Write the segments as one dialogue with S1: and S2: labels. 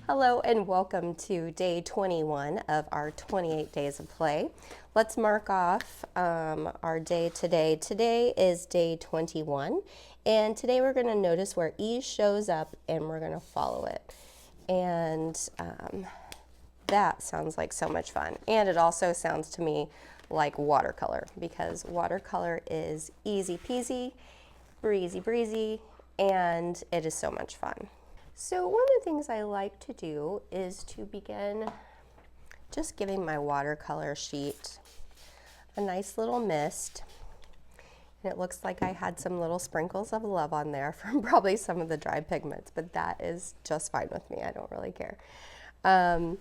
S1: Hello and welcome to day 21 of our 28 days of play. Let's mark off our day today. Today is day 21, and today we're going to notice where E shows up and we're going to follow it. And that sounds like so much fun. And it also sounds to me like watercolor, because watercolor is easy peasy, breezy breezy, and it is so much fun. So one of the things I like to do is to begin just giving my watercolor sheet a nice little mist. And it looks like I had some little sprinkles of love on there from probably some of the dry pigments, but that is just fine with me. I don't really care. And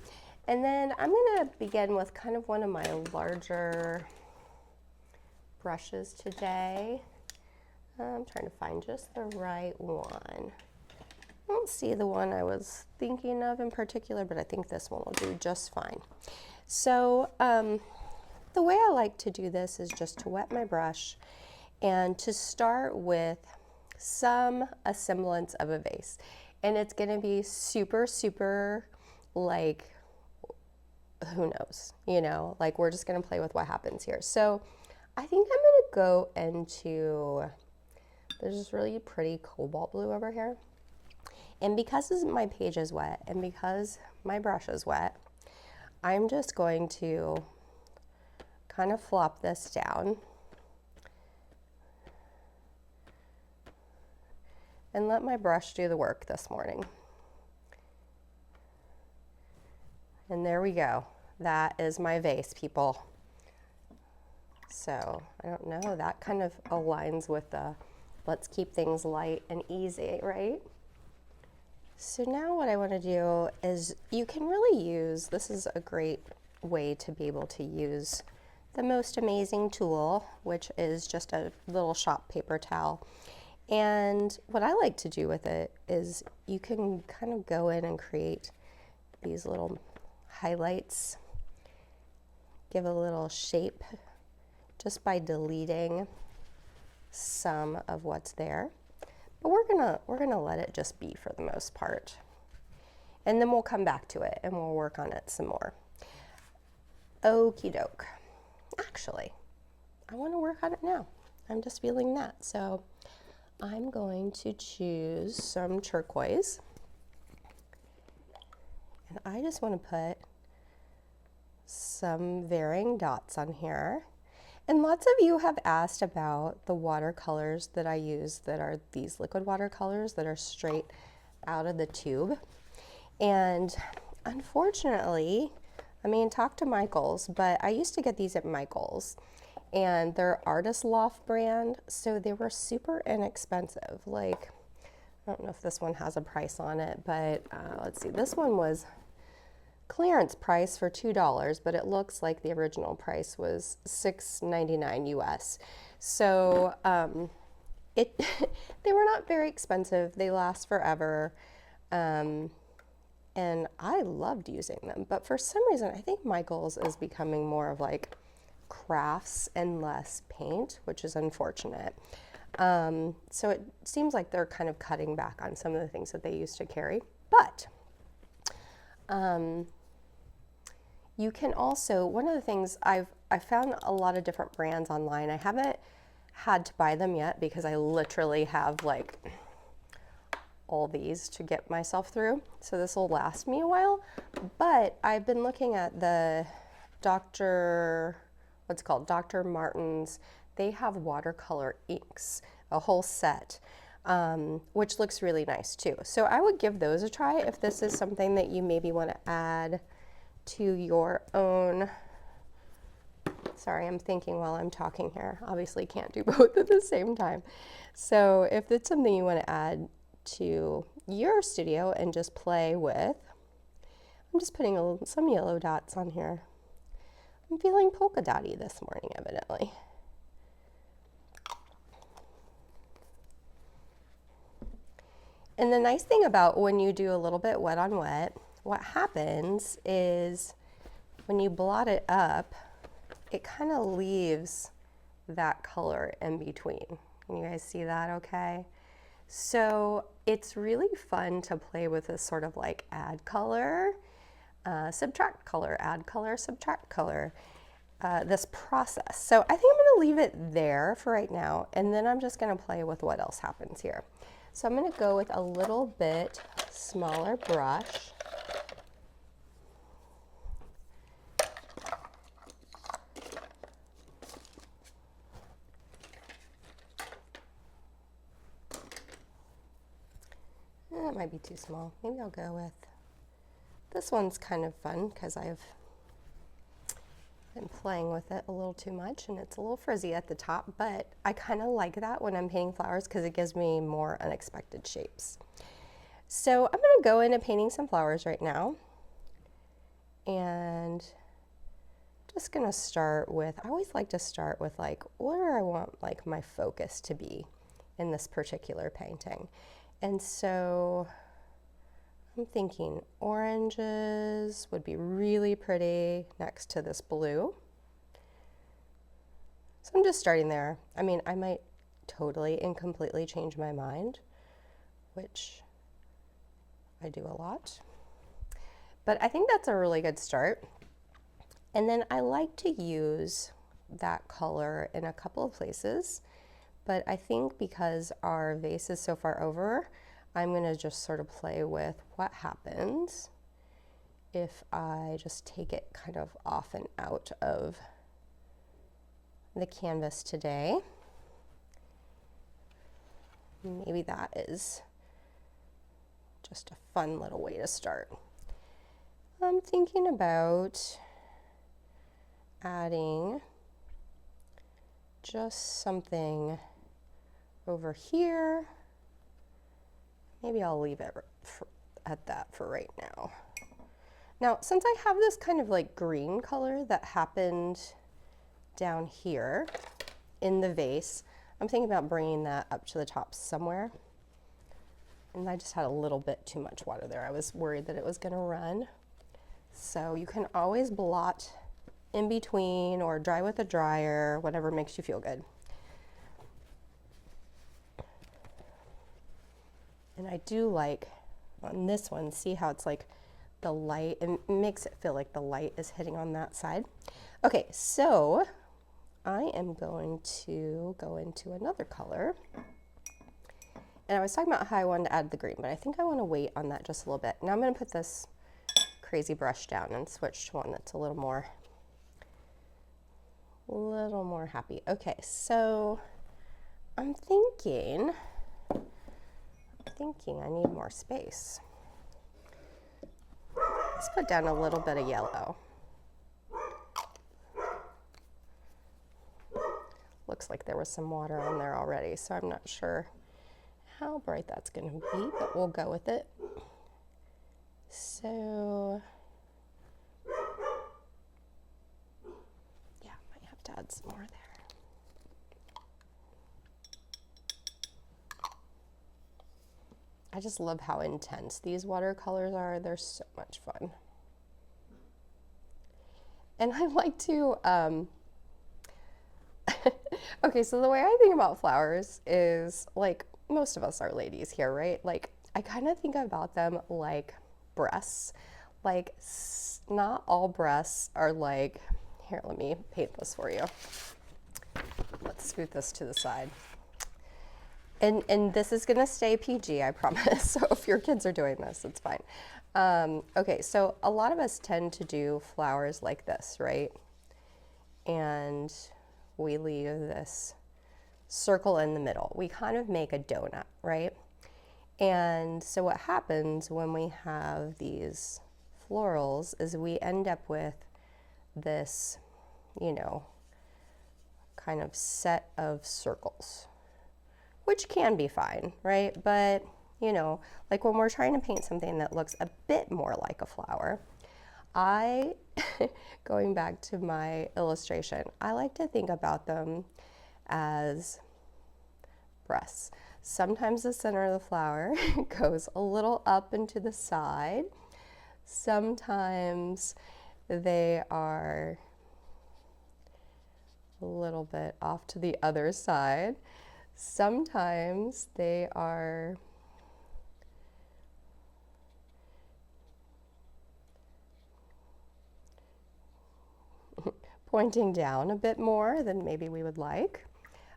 S1: then I'm going to begin with kind of one of my larger brushes today. I'm trying to find just the right one. I don't see the one I was thinking of in particular, but I think this one will do just fine. So the way I like to do this is just to wet my brush and to start with a semblance of a vase. And it's going to be super, super, like, who knows, you know, like we're just going to play with what happens here. So I think I'm going to go into, there's this really pretty cobalt blue over here. And because my page is wet and because my brush is wet, I'm just going to kind of flop this down and let my brush do the work this morning. And there we go. That is my vase, people. So I don't know, that kind of aligns with the let's keep things light and easy, right? So now what I want to do is you can really use, this is a great way to be able to use the most amazing tool, which is just a little shop paper towel. And what I like to do with it is you can kind of go in and create these little highlights, give a little shape just by deleting some of what's there. But we're gonna let it just be for the most part. And then we'll come back to it and we'll work on it some more. Okie doke. Actually, I want to work on it now. I'm just feeling that. So I'm going to choose some turquoise. And I just want to put some varying dots on here. And lots of you have asked about the watercolors that I use that are these liquid watercolors that are straight out of the tube. And unfortunately, I mean, talk to Michael's, but I used to get these at Michael's and they're Artist Loft brand, so they were super inexpensive. Like, I don't know if this one has a price on it, but let's see, this one was clearance price for $2, but it looks like the original price was $6.99 US. So they were not very expensive. They last forever. And I loved using them. But for some reason, I think Michael's is becoming more of like crafts and less paint, which is unfortunate. So it seems like they're kind of cutting back on some of the things that they used to carry. But you can also, one of the things I found a lot of different brands online. I haven't had to buy them yet because I literally have like all these to get myself through. So this will last me a while. But I've been looking at the Dr. Martin's. They have watercolor inks, a whole set. Which looks really nice too. So I would give those a try if this is something that you maybe want to add to your own. Sorry, I'm thinking while I'm talking here. Obviously can't do both at the same time. So if it's something you want to add to your studio and just play with, I'm just putting some yellow dots on here. I'm feeling polka dotty this morning, evidently. And the nice thing about when you do a little bit wet on wet, what happens is when you blot it up, it kind of leaves that color in between. Can you guys see that okay? So it's really fun to play with this sort of like add color, subtract color, add color, subtract color, this process. So I think I'm going to leave it there for right now, and then I'm just going to play with what else happens here. So I'm going to go with a little bit smaller brush. That might be too small. Maybe I'll go with, this one's kind of fun because I've been playing with it a little too much and it's a little frizzy at the top, but I kind of like that when I'm painting flowers because it gives me more unexpected shapes. So I'm going to go into painting some flowers right now, and just going to start with, I always like to start with like, what do I want like my focus to be in this particular painting? And so I'm thinking oranges would be really pretty next to this blue. So I'm just starting there. I mean, I might totally and completely change my mind, which I do a lot. But I think that's a really good start. And then I like to use that color in a couple of places. But I think because our vase is so far over, I'm going to just sort of play with what happens if I just take it kind of off and out of the canvas today. Maybe that is just a fun little way to start. I'm thinking about adding just something over here. Maybe I'll leave it at that for right now. Now, since I have this kind of like green color that happened down here in the vase, I'm thinking about bringing that up to the top somewhere. And I just had a little bit too much water there. I was worried that it was gonna run. So you can always blot in between or dry with a dryer, whatever makes you feel good. And I do like on this one, see how it's like the light, and it makes it feel like the light is hitting on that side. Okay, so I am going to go into another color. And I was talking about how I wanted to add the green, but I think I want to wait on that just a little bit. Now I'm going to put this crazy brush down and switch to one that's a little more happy. Okay, so I'm thinking I need more space. Let's put down a little bit of yellow. Looks like there was some water on there already, so I'm not sure how bright that's going to be, but we'll go with it. So, yeah, might have to add some more there. I just love how intense these watercolors are. They're so much fun. And I like to, okay, so the way I think about flowers is like, most of us are ladies here, right? Like, I kind of think about them like breasts. Like, not all breasts are like, here, let me paint this for you. Let's scoot this to the side. And this is gonna stay PG, I promise. So if your kids are doing this, it's fine. Okay, so a lot of us tend to do flowers like this, right? And we leave this circle in the middle. We kind of make a donut, right? And so what happens when we have these florals is we end up with this, you know, kind of set of circles, which can be fine, right? But, you know, like when we're trying to paint something that looks a bit more like a flower, going back to my illustration, I like to think about them as breasts. Sometimes the center of the flower goes a little up and to the side. Sometimes they are a little bit off to the other side. Sometimes they are pointing down a bit more than maybe we would like.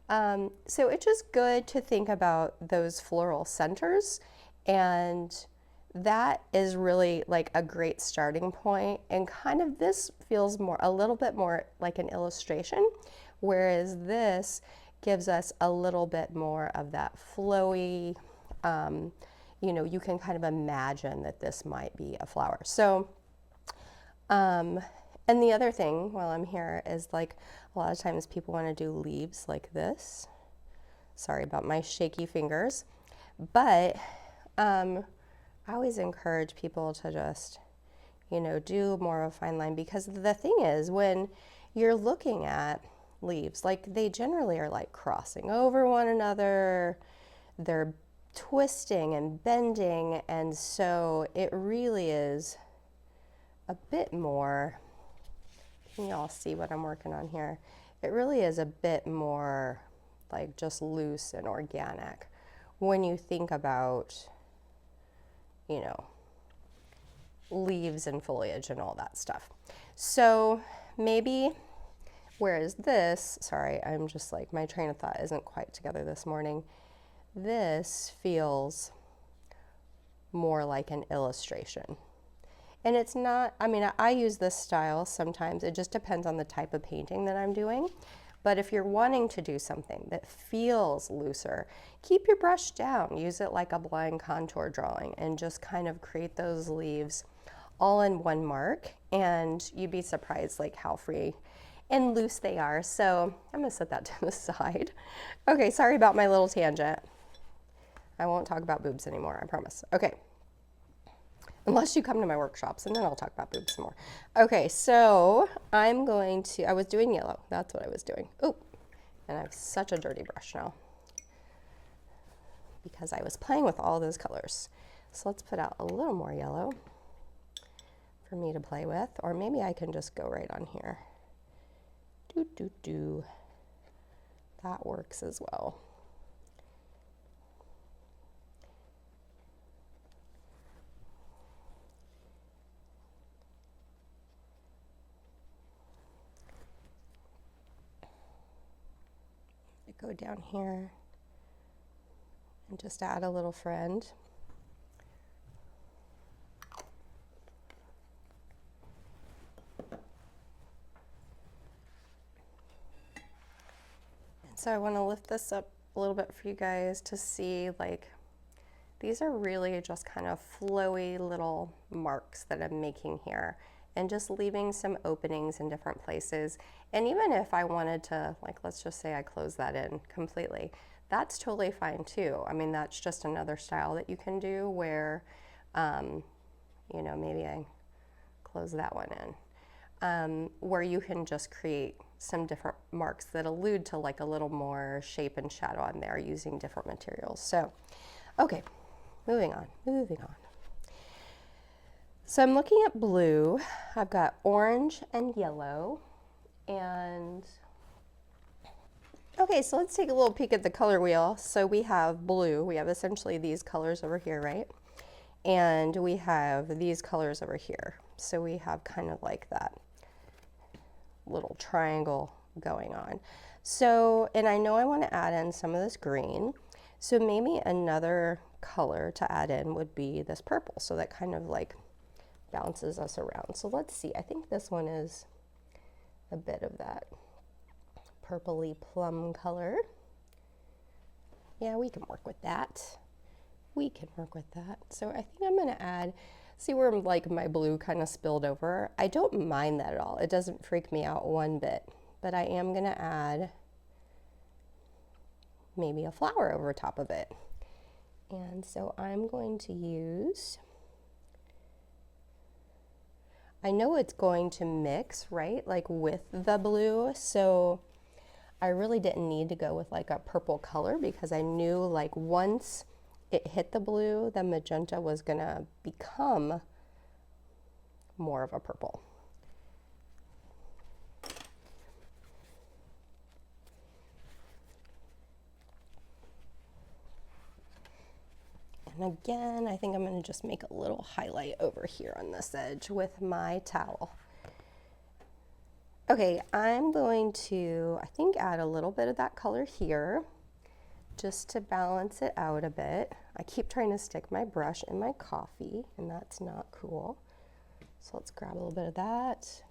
S1: So it's just good to think about those floral centers, and that is really like a great starting point. And kind of this feels more, a little bit more like an illustration, whereas this gives us a little bit more of that flowy, you know, you can kind of imagine that this might be a flower. So, and the other thing while I'm here is like a lot of times people want to do leaves like this. Sorry about my shaky fingers, but I always encourage people to just, you know, do more of a fine line, because the thing is when you're looking at leaves, like they generally are like crossing over one another, they're twisting and bending, and so it really is a bit more. Can you all see what I'm working on here? It really is a bit more like just loose and organic when you think about, you know, leaves and foliage and all that stuff. So maybe, whereas this, sorry, I'm just like, my train of thought isn't quite together this morning. This feels more like an illustration. And it's not, I mean, I use this style sometimes. It just depends on the type of painting that I'm doing. But if you're wanting to do something that feels looser, keep your brush down. Use it like a blind contour drawing and just kind of create those leaves all in one mark. And you'd be surprised like how free and loose they are. So I'm gonna set that to the side. Okay, sorry about my little tangent. I won't talk about boobs anymore, I promise. Okay. Unless you come to my workshops, and then I'll talk about boobs some more. Okay, so I'm going to, I was doing yellow. That's what I was doing. Oh, and I have such a dirty brush now because I was playing with all those colors. So let's put out a little more yellow for me to play with, or maybe I can just go right on here. That works as well. Go down here and just add a little friend. And so I want to lift this up a little bit for you guys to see, like, these are really just kind of flowy little marks that I'm making here, and just leaving some openings in different places. And even if I wanted to, like, let's just say I close that in completely, that's totally fine too. I mean, that's just another style that you can do where, you know, maybe I close that one in, where you can just create some different marks that allude to like a little more shape and shadow on there using different materials. So, okay, moving on. So I'm looking at blue. I've got orange and yellow. And okay, so let's take a little peek at the color wheel. So we have blue. We have essentially these colors over here, right? And we have these colors over here. So we have kind of like that little triangle going on. So, and I know I want to add in some of this green. So maybe another color to add in would be this purple. So that kind of like bounces us around. So let's see, I think this one is a bit of that purpley plum color. Yeah, we can work with that. So I think I'm gonna add, see where like my blue kind of spilled over? I don't mind that at all. It doesn't freak me out one bit, but I am gonna add maybe a flower over top of it. And so I'm going to use, I know it's going to mix, right? Like with the blue. So I really didn't need to go with like a purple color because I knew like once it hit the blue, the magenta was gonna become more of a purple. And again, I think I'm going to just make a little highlight over here on this edge with my towel. Okay, I'm going to, I think, add a little bit of that color here just to balance it out a bit. I keep trying to stick my brush in my coffee, and that's not cool. So let's grab a little bit of that.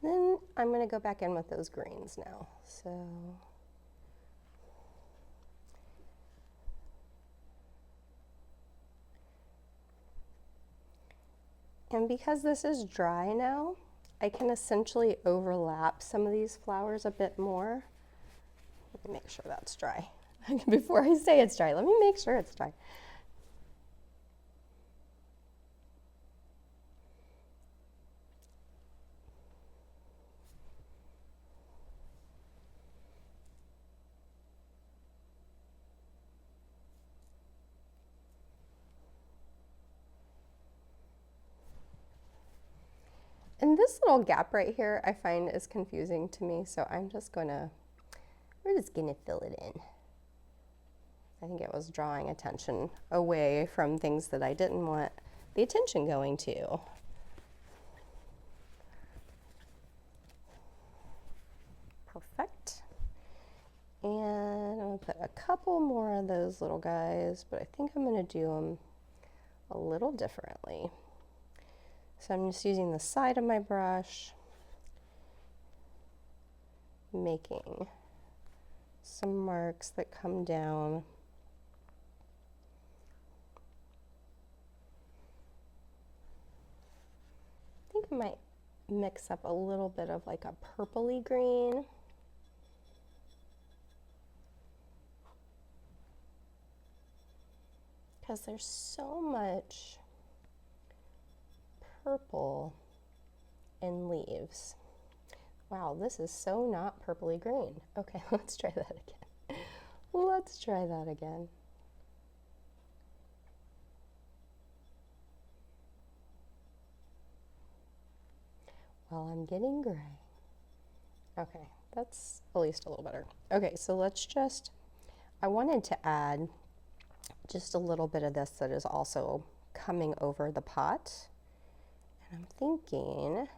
S1: Then I'm going to go back in with those greens now. So and because this is dry now, I can essentially overlap some of these flowers a bit more. Let me make sure that's dry. Before I say it's dry, let me make sure it's dry. And this little gap right here I find is confusing to me, so we're just gonna fill it in. I think it was drawing attention away from things that I didn't want the attention going to. Perfect. And I'm gonna put a couple more of those little guys, but I think I'm gonna do them a little differently. So I'm just using the side of my brush, making some marks that come down. I think I might mix up a little bit of like a purpley green. Because there's so much purple in leaves. Wow, this is so not purpley green. Okay, let's try that again. Let's try that again. Well, I'm getting gray. Okay, that's at least a little better. Okay, so let's just, I wanted to add just a little bit of this that is also coming over the pot. And I'm thinking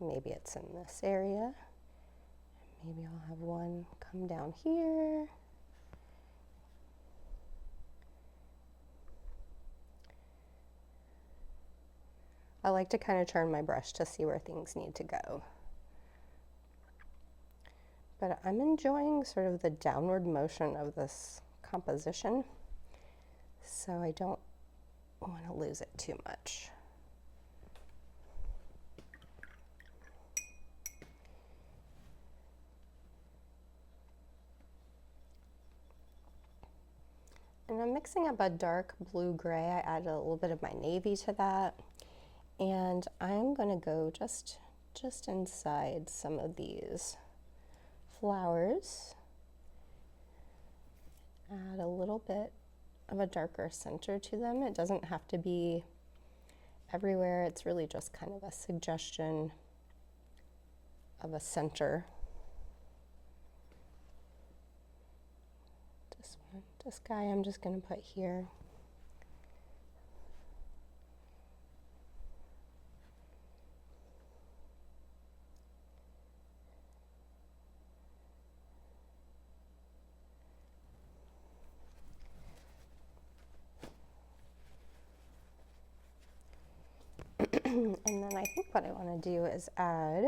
S1: maybe it's in this area. Maybe I'll have one come down here. I like to kind of turn my brush to see where things need to go. But I'm enjoying sort of the downward motion of this composition, so I don't want to lose it too much. And I'm mixing up a dark blue-gray. I added a little bit of my navy to that. And I'm going to go just inside some of these flowers. Add a little bit of a darker center to them. It doesn't have to be everywhere. It's really just kind of a suggestion of a center. This guy I'm just going to put here. And then I think what I want to do is add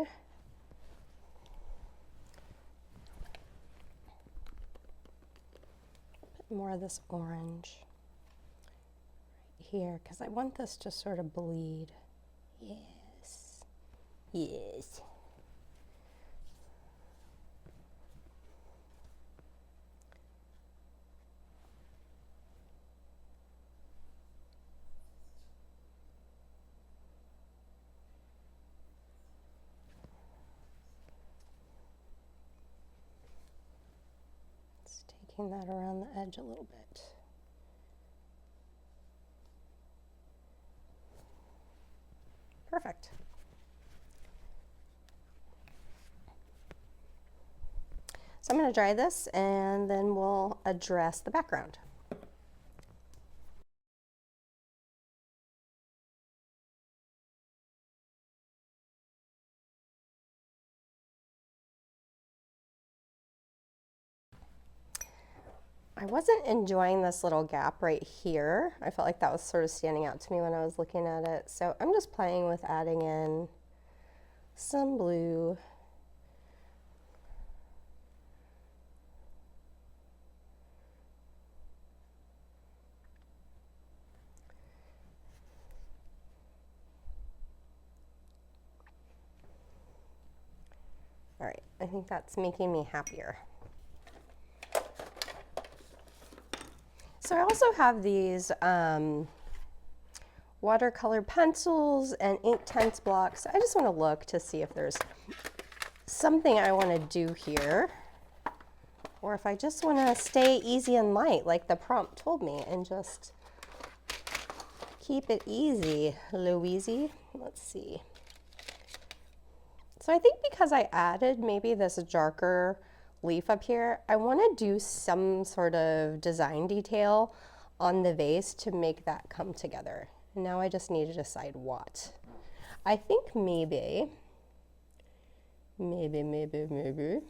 S1: more of this orange right here, because I want this to sort of bleed. Yes. Yes. taking that around the edge a little bit. Perfect. So I'm going to dry this and then we'll address the background. I wasn't enjoying this little gap right here. I felt like that was sort of standing out to me when I was looking at it. So I'm just playing with adding in some blue. All right, I think that's making me happier. So I also have these watercolor pencils and Inktense blocks. I just want to look to see if there's something I want to do here, or if I just want to stay easy and light like the prompt told me and just keep it easy, Louise. Let's see. So I think because I added maybe this darker leaf up here, I want to do some sort of design detail on the vase to make that come together. And now I just need to decide what. I think maybe. I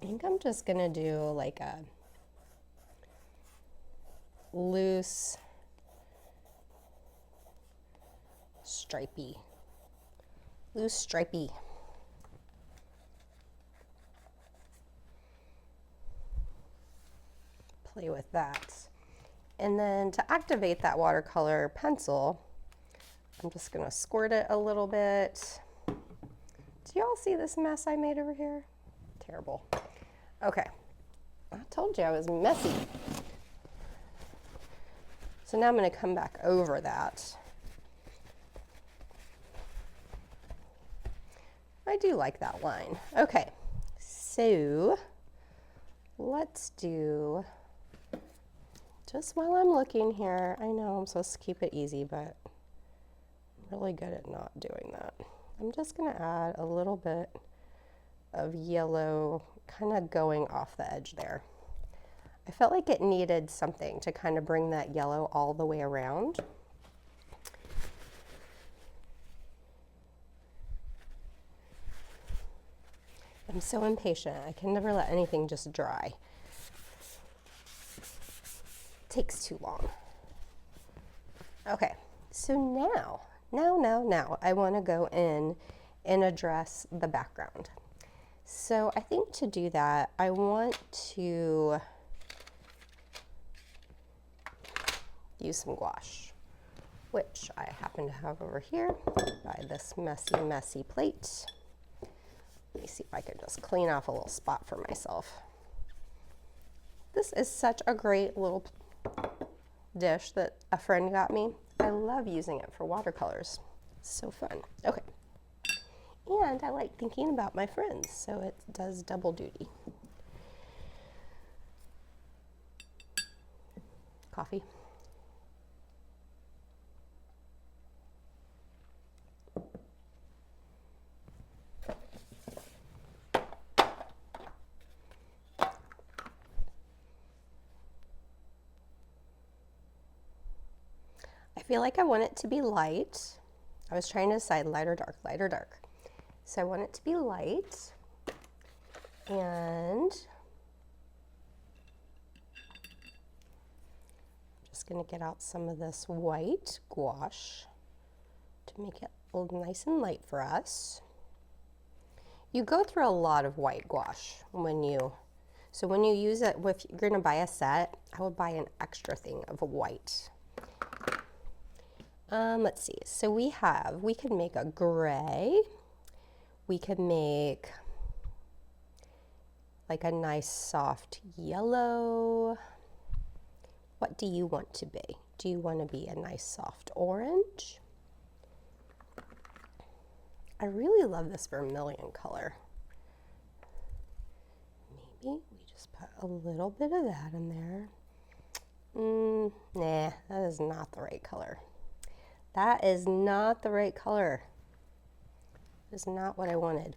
S1: think I'm just gonna do like a loose stripey. Play with that. And then to activate that watercolor pencil, I'm just gonna squirt it a little bit. Do y'all see this mess I made over here? Terrible. Okay, I told you I was messy. So now I'm gonna come back over that. I do like that line. Okay, so let's do, just while I'm looking here, I know I'm supposed to keep it easy, but I'm really good at not doing that. I'm just gonna add a little bit of yellow kind of going off the edge there. I felt like it needed something to kind of bring that yellow all the way around. I'm so impatient. I can never let anything just dry. It takes too long. Okay, so now I want to go in and address the background. So I think to do that, I want to use some gouache, which I happen to have over here by this messy plate. Let me see if I can just clean off a little spot for myself. This is such a great little dish that a friend got me. I love using it for watercolors. It's so fun. Okay. And I like thinking about my friends, so it does double duty. Coffee. I feel like I want it to be light. I was trying to decide light or dark, light or dark. So I want it to be light, and I'm just going to get out some of this white gouache to make it nice and light for us. You go through a lot of white gouache when you use it, if you're going to buy a set, I would buy an extra thing of white. Let's see, so we could make a gray, we could make like a nice soft yellow. What do you want to be? Do you want to be a nice soft orange? I really love this vermilion color. maybe we just put a little bit of that in there. Nah, that is not the right color. That is not the right color. It's not what I wanted.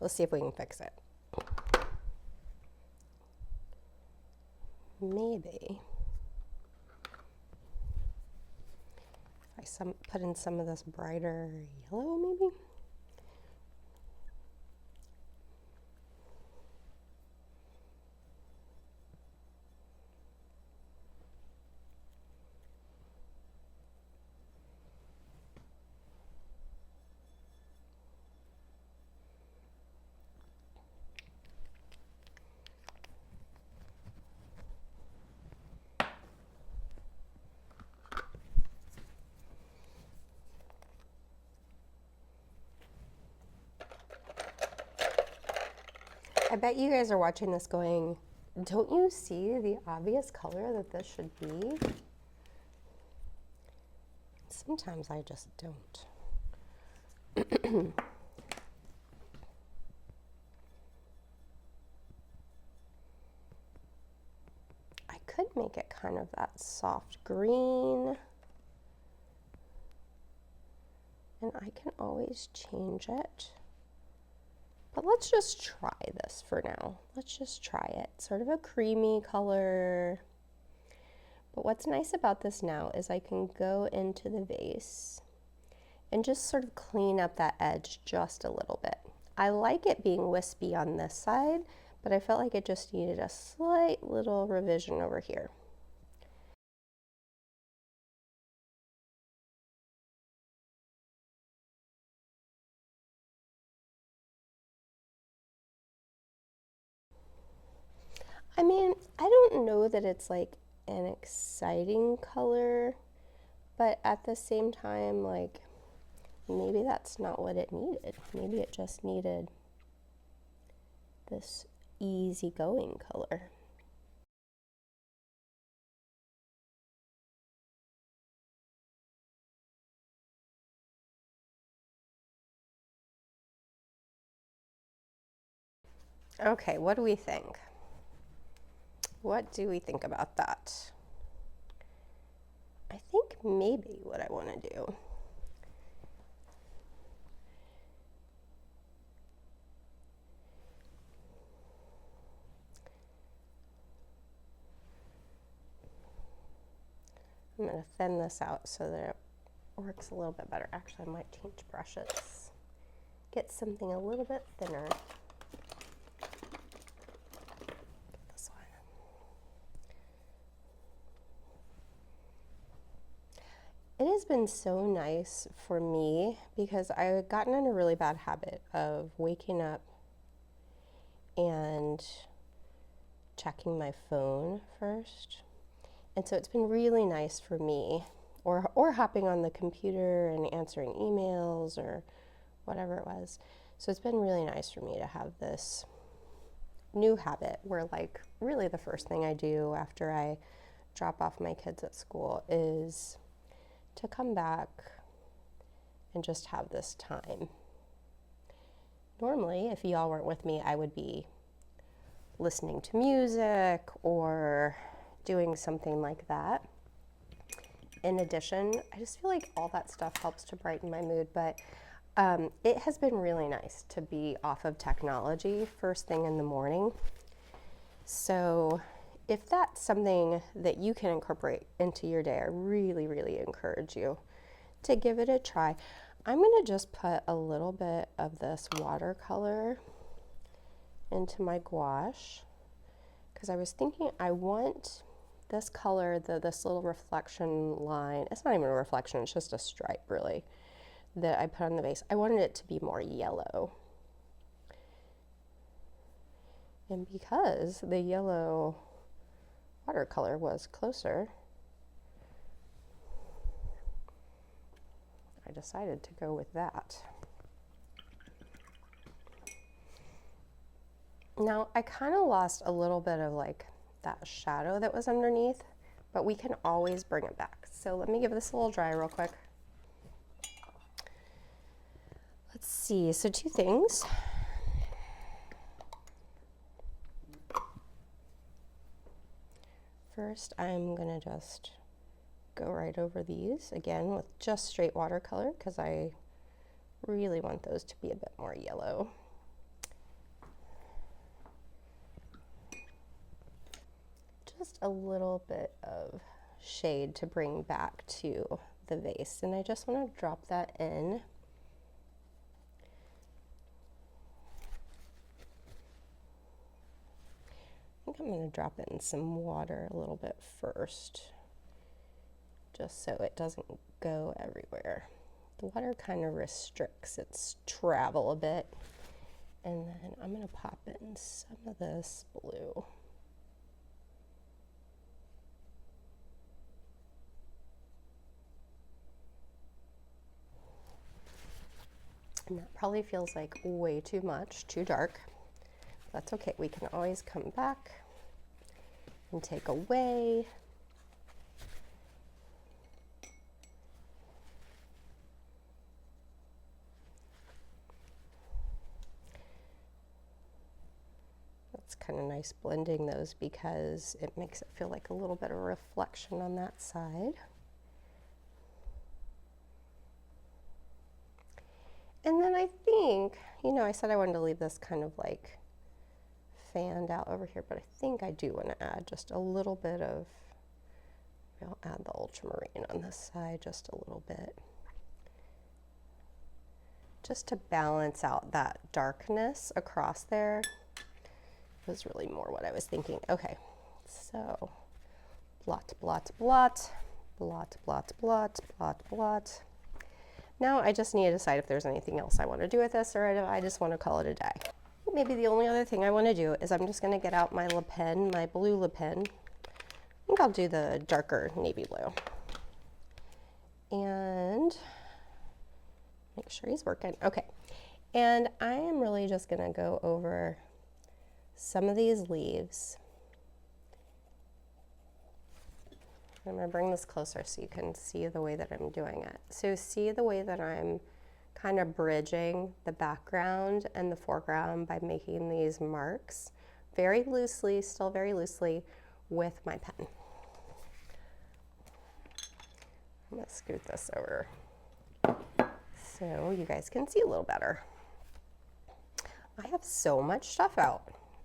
S1: Let's see if we can fix it. Maybe if I put in some of this brighter yellow, maybe. I bet you guys are watching this going, don't you see the obvious color that this should be? Sometimes I just don't. I could make it kind of that soft green. And I can always change it. But let's just try this for now. Let's just try it. Sort of a creamy color. But what's nice about this now is I can go into the vase and just sort of clean up that edge just a little bit. I like it being wispy on this side, but I felt like it just needed a slight little revision over here. I mean, I don't know that it's like an exciting color, but at the same time, like, maybe that's not what it needed. Maybe it just needed this easygoing color. Okay, what do we think? What do we think about that? I think maybe what I want to do I'm going to thin this out so that it works a little bit better. Actually, I might change brushes. Get something a little bit thinner. This one. It has been so nice for me because I've gotten in a really bad habit of waking up and checking my phone first. And so it's been really nice for me, or hopping on the computer and answering emails or whatever it was. So it's been really nice for me to have this new habit where, like, really the first thing I do after I drop off my kids at school is to come back and just have this time. Normally, if y'all weren't with me, I would be listening to music or doing something like that. In addition, I just feel like all that stuff helps to brighten my mood, but it has been really nice to be off of technology first thing in the morning. So if that's something that you can incorporate into your day, I really, really encourage you to give it a try. I'm going to just put a little bit of this watercolor into my gouache because I was thinking I want this color, this little reflection line, it's not even a reflection, it's just a stripe really, that I put on the base. I wanted it to be more yellow. And because the yellow watercolor was closer, I decided to go with that. Now, I kind of lost a little bit of like that shadow that was underneath, but we can always bring it back. So let me give this a little dry real quick. Let's see, so two things. first I'm gonna just go right over these again with just straight watercolor because I really want those to be a bit more yellow. Just a little bit of shade to bring back to the vase, and I just want to drop that in. I think I'm going to drop in some water a little bit first, just so it doesn't go everywhere. The water kind of restricts its travel a bit. And then I'm going to pop in some of this blue. And that probably feels like way too much, too dark. That's okay, we can always come back and take away. It's kind of nice blending those because it makes it feel like a little bit of reflection on that side. And then I think, you know, I said I wanted to leave this kind of like fanned out over here, but I think I do want to add just a little bit of, I'll add the ultramarine on this side just a little bit, just to balance out that darkness across there. Was really more what I was thinking. Okay, so blot, blot, blot, blot, blot, blot, blot, blot. Now I just need to decide if there's anything else I want to do with this, or I just want to call it a day. Maybe the only other thing I want to do is I'm just going to get out my Le Pen, my blue Le Pen. I think I'll do the darker navy blue. And make sure he's working. Okay, and I am really just going to go over some of these leaves. I'm going to bring this closer so you can see the way that I'm doing it. So see the way that I'm kind of bridging the background and the foreground by making these marks very loosely, still very loosely, with my pen. I'm going to scoot this over so you guys can see a little better. I have so much stuff out.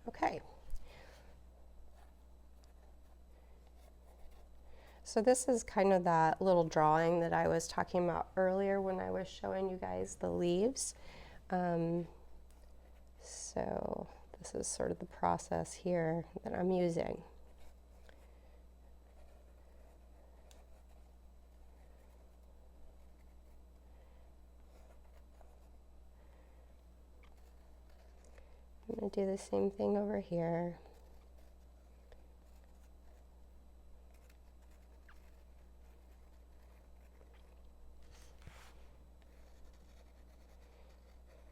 S1: Okay. So this is kind of that little drawing that I was talking about earlier when I was showing you guys the leaves. So this is sort of the process here that I'm using. I'm going to do the same thing over here.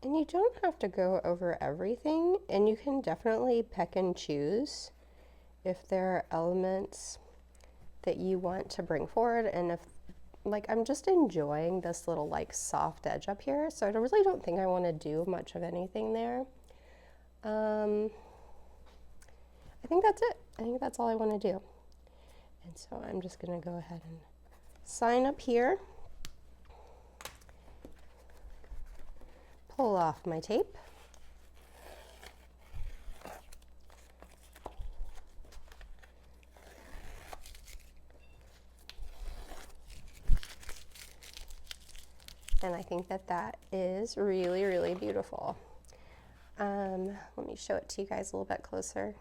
S1: And you don't have to go over everything, and you can definitely pick and choose if there are elements that you want to bring forward. And if, like, I'm just enjoying this little like soft edge up here, so I really don't think I want to do much of anything there. I think that's it. I think that's all I want to do. And so I'm just going to go ahead and sign up here. Pull off my tape. And I think that that is really, really beautiful. Let me show it to you guys a little bit closer.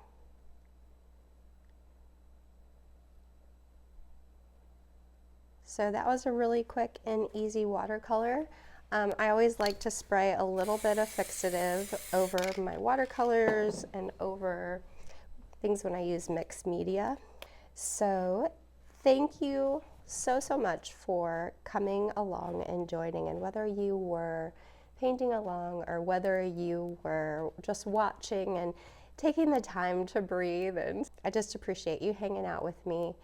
S1: So that was a really quick and easy watercolor. I always like to spray a little bit of fixative over my watercolors and over things when I use mixed media. So thank you so much for coming along and joining, and whether you were painting along or whether you were just watching and taking the time to breathe, and I just appreciate you hanging out with me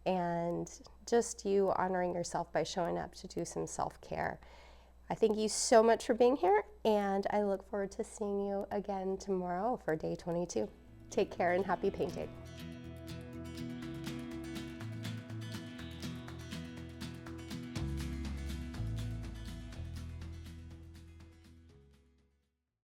S1: and just you honoring yourself by showing up to do some self-care. I thank you so much for being here, and I look forward to seeing you again tomorrow for day 22. Take care and happy painting.